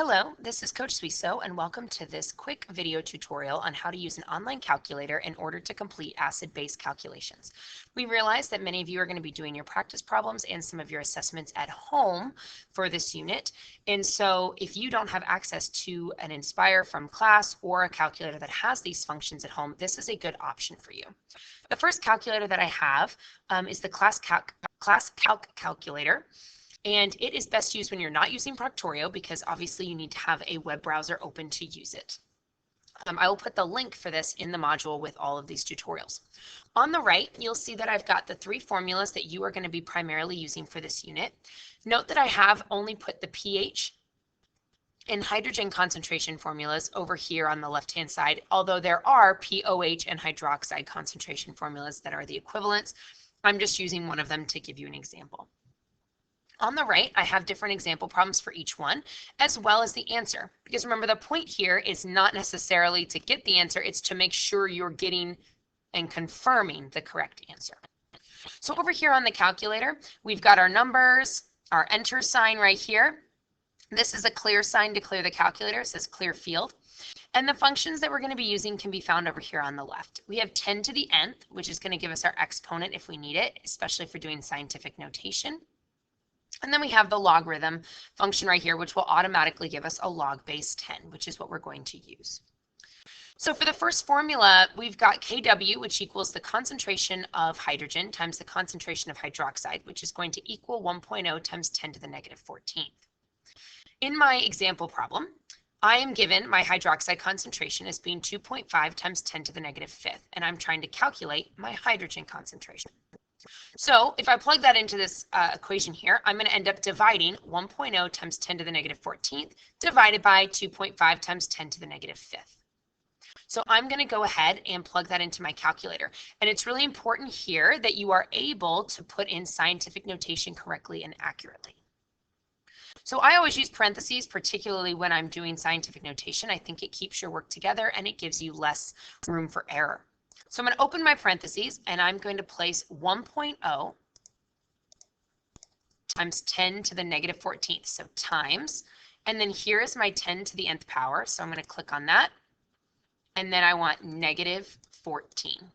Hello, this is Coach Suiso, and welcome to this quick video tutorial on how to use an online calculator in order to complete acid-base calculations. We realize that many of you are going to be doing your practice problems and some of your assessments at home for this unit, and so if you don't have access to an Inspire from class or a calculator that has these functions at home, this is a good option for you. The first calculator that I have is the ClassCalc calculator. And it is best used when you're not using Proctorio because obviously you need to have a web browser open to use it. I will put the link for this in the module with all of these tutorials. On the right, you'll see that I've got the three formulas that you are going to be primarily using for this unit. Note that I have only put the pH and hydrogen concentration formulas over here on the left-hand side, although there are POH and hydroxide concentration formulas that are the equivalents. I'm just using one of them to give you an example. On the right, I have different example problems for each one, as well as the answer. Because remember, the point here is not necessarily to get the answer, it's to make sure you're getting and confirming the correct answer. So over here on the calculator, we've got our numbers, our enter sign right here. This is a clear sign to clear the calculator, it says clear field. And the functions that we're going to be using can be found over here on the left. We have 10 to the nth, which is going to give us our exponent if we need it, especially for doing scientific notation. And then we have the logarithm function right here, which will automatically give us a log base 10, which is what we're going to use. So for the first formula, we've got Kw, which equals the concentration of hydrogen times the concentration of hydroxide, which is going to equal 1.0 times 10 to the negative 14th. In my example problem, I am given my hydroxide concentration as being 2.5 times 10 to the negative 5th, and I'm trying to calculate my hydrogen concentration. So if I plug that into this equation here, I'm going to end up dividing 1.0 times 10 to the negative 14th divided by 2.5 times 10 to the negative 5th. So I'm going to go ahead and plug that into my calculator. And it's really important here that you are able to put in scientific notation correctly and accurately. So I always use parentheses, particularly when I'm doing scientific notation. I think it keeps your work together and it gives you less room for error. So I'm going to open my parentheses and I'm going to place 1.0 times 10 to the negative 14th, so times, and then here is my 10 to the nth power, so I'm going to click on that, and then I want negative 14.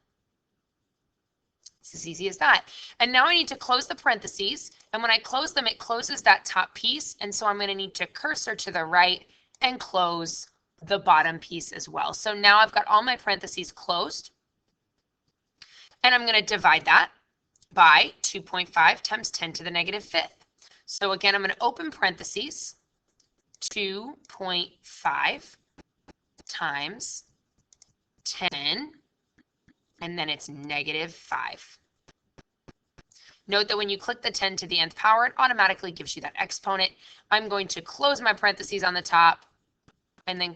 It's as easy as that. And now I need to close the parentheses, and when I close them, it closes that top piece, and so I'm going to need to cursor to the right and close the bottom piece as well. So now I've got all my parentheses closed. And I'm going to divide that by 2.5 times 10 to the negative 5th. So again, I'm going to open parentheses, 2.5 times 10, and then it's negative 5. Note that when you click the 10 to the nth power, it automatically gives you that exponent. I'm going to close my parentheses on the top and then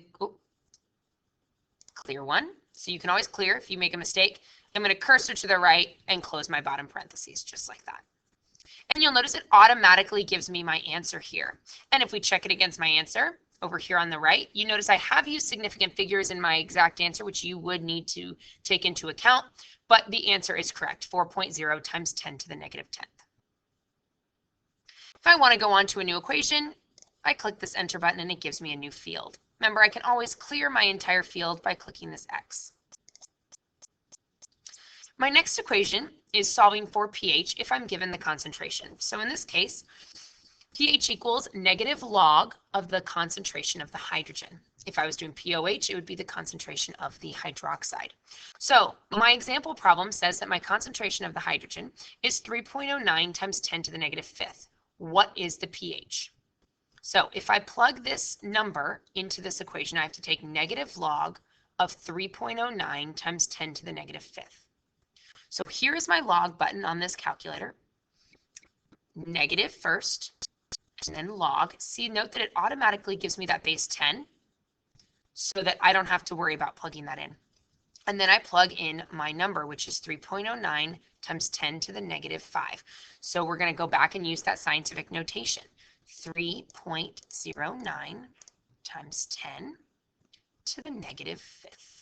clear one. So you can always clear if you make a mistake. I'm going to cursor to the right and close my bottom parentheses just like that. And you'll notice it automatically gives me my answer here. And if we check it against my answer over here on the right, you notice I have used significant figures in my exact answer, which you would need to take into account, but the answer is correct, 4.0 times 10 to the negative 10th. If I want to go on to a new equation, I click this enter button and it gives me a new field. Remember, I can always clear my entire field by clicking this X. My next equation is solving for pH if I'm given the concentration. So in this case, pH equals negative log of the concentration of the hydrogen. If I was doing POH, it would be the concentration of the hydroxide. So my example problem says that my concentration of the hydrogen is 3.09 times 10 to the negative 5th. What is the pH? So if I plug this number into this equation, I have to take negative log of 3.09 times 10 to the negative 5th. So here is my log button on this calculator. Negative first, and then log. See, note that it automatically gives me that base 10 so that I don't have to worry about plugging that in. And then I plug in my number, which is 3.09 times 10 to the negative 5. So we're going to go back and use that scientific notation. 3.09 times 10 to the negative 5th.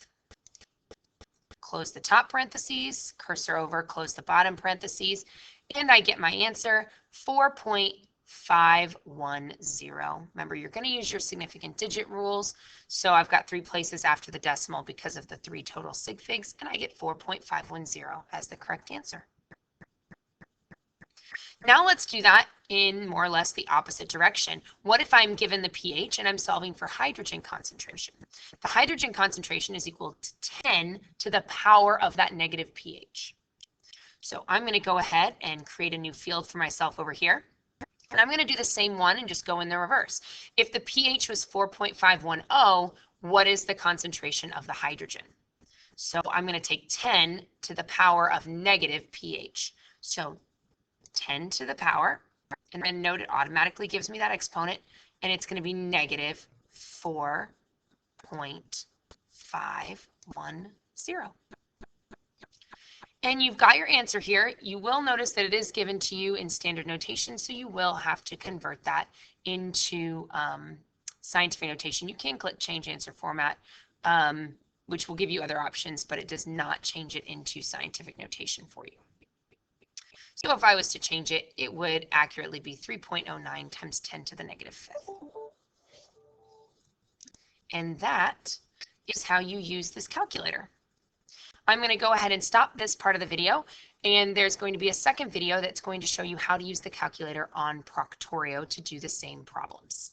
Close the top parentheses, cursor over, close the bottom parentheses, and I get my answer, 4.5 510. Remember, you're going to use your significant digit rules. So I've got 3 places after the decimal because of the 3 total sig figs, and I get 4.510 as the correct answer. Now let's do that in more or less the opposite direction. What if I'm given the pH and I'm solving for hydrogen concentration? The hydrogen concentration is equal to 10 to the power of that negative pH. So I'm going to go ahead and create a new field for myself over here. And I'm going to do the same one and just go in the reverse. If the pH was 4.510, what is the concentration of the hydrogen? So I'm going to take 10 to the power of negative pH. So 10 to the power, and then note it automatically gives me that exponent, and it's going to be negative 4.510. And you've got your answer here. You will notice that it is given to you in standard notation, so you will have to convert that into scientific notation. You can click change answer format, which will give you other options, but it does not change it into scientific notation for you. So if I was to change it, it would accurately be 3.09 times 10 to the negative 5th. And that is how you use this calculator. I'm going to go ahead and stop this part of the video, and there's going to be a second video that's going to show you how to use the calculator on Proctorio to do the same problems.